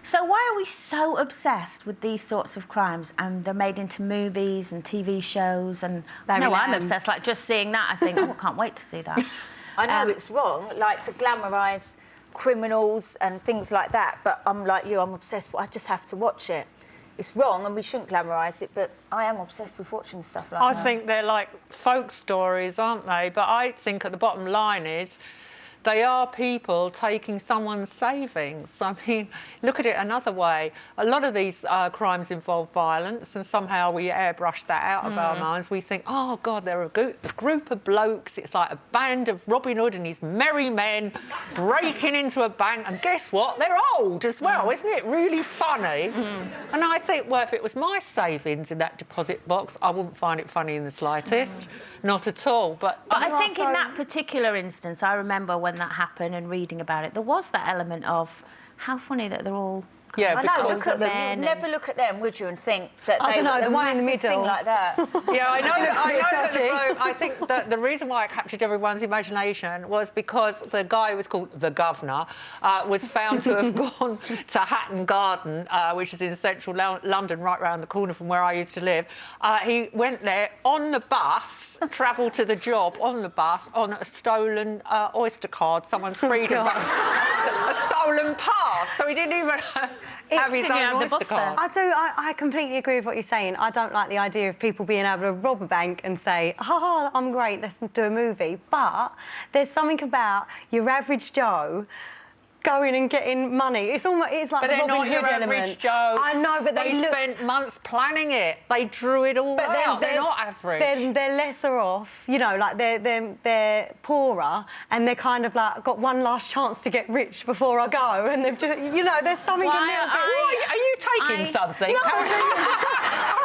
So why are we so obsessed with these sorts of crimes? And they're made into movies and TV shows and... No, I'm obsessed. Like, just seeing that, I think, oh, I can't wait to see that. I know it's wrong, like, to glamourise criminals and things like that, but I'm like you, I'm obsessed. I just have to watch it. It's wrong and we shouldn't glamorise it, but I am obsessed with watching stuff like that. I think they're like folk stories, aren't they? But I think at the bottom line is they are people taking someone's savings. I mean, look at it another way. A lot of these crimes involve violence, and somehow we airbrush that out of our minds. We think, oh, God, they're a group of blokes. It's like a band of Robin Hood and his merry men breaking into a bank. And guess what? They're old as well. Isn't it really funny? And I think, well, if it was my savings in that deposit box, I wouldn't find it funny in the slightest. Not at all. But I think in that particular instance, I remember when that happened and reading about it, there was that element of how funny that they're all... Yeah, I know, look at them. You'd never look at them, would you, and think that I don't know, the one in the middle thing like that. Yeah, I know. That the dirty. bloke, I think that the reason why it captured everyone's imagination was because the guy who was called the Governor was found to have gone to Hatton Garden, which is in central London, right round the corner from where I used to live. He went there on the bus, travelled to the job on the bus on a stolen Oyster card, someone's freedom, a stolen pass. So he didn't even have his own Oyster card. I completely agree with what you're saying. I don't like the idea of people being able to rob a bank and say, oh, I'm great, let's do a movie. But there's something about your average Joe going and getting money. It's almost, it's like But the they're Robin not your Hood average element. Joe. I know, but they spent months planning it. They drew it all out. They're not average. They're lesser off, you know, like they're poorer, and they're kind of like got one last chance to get rich before I go, and they've just, you know, there's something a little bit. Are you taking something?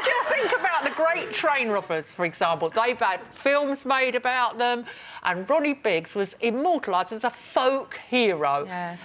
Just think about the great train robbers, for example. They've had films made about them, and Ronnie Biggs was immortalised as a folk hero. Yeah.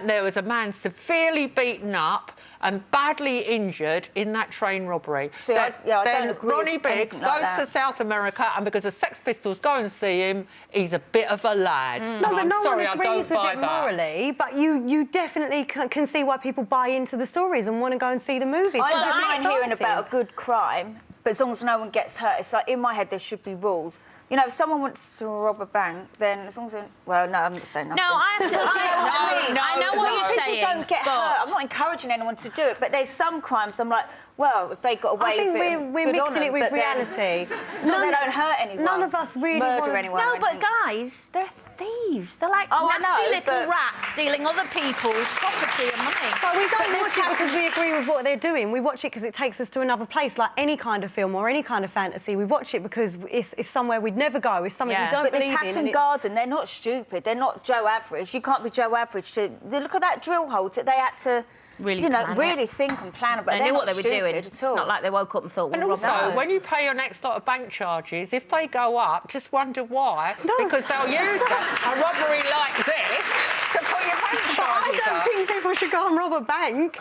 There was a man severely beaten up and badly injured in that train robbery. See, I don't agree Ronnie with Biggs anything like goes to that. South America, and because the Sex Pistols go and see him, he's a bit of a lad. No, And but I'm no sorry, one I don't agrees with buy it that. morally, but you definitely can see why people buy into the stories and want to go and see the movies. I don't mind hearing exciting. about a good crime, but as long as no one gets hurt, it's like, in my head, there should be rules. You know, if someone wants to rob a bank, then as long as they... Well, no, I'm not saying nothing. No, I have to... I know As what long you're as saying, people don't get but... hurt. I'm not encouraging anyone to do it, but there's some crimes I'm like, well, if they got away I think with it, we're good on mixing it them, with but then, reality. as long as they don't hurt anyone. None of us really murder want- anyone. No, or but anything. guys, they're thieves. They're like Oh, I nasty know, little but- rats stealing other people's property and money. But we don't this watch it has- because we agree with what they're doing. We watch it because it takes us to another place, like any kind of film or any kind of fantasy. We watch it because it's somewhere we'd never go. It's something Yeah. we don't But this believe in. Hatton and it's- Garden, they're not stupid. They're not Joe Average. You can't be Joe Average to... Look at that drill hole that they had to... Really you know, plan it. really think and plan about. They they're knew what not they were doing. stupid It's at all. not like they woke up and thought, And well, also, rob that. when you pay your next lot of bank charges, if they go up, just wonder why. No. Because they'll use a robbery like this to put your bank I charges don't up. think people should go and rob a bank.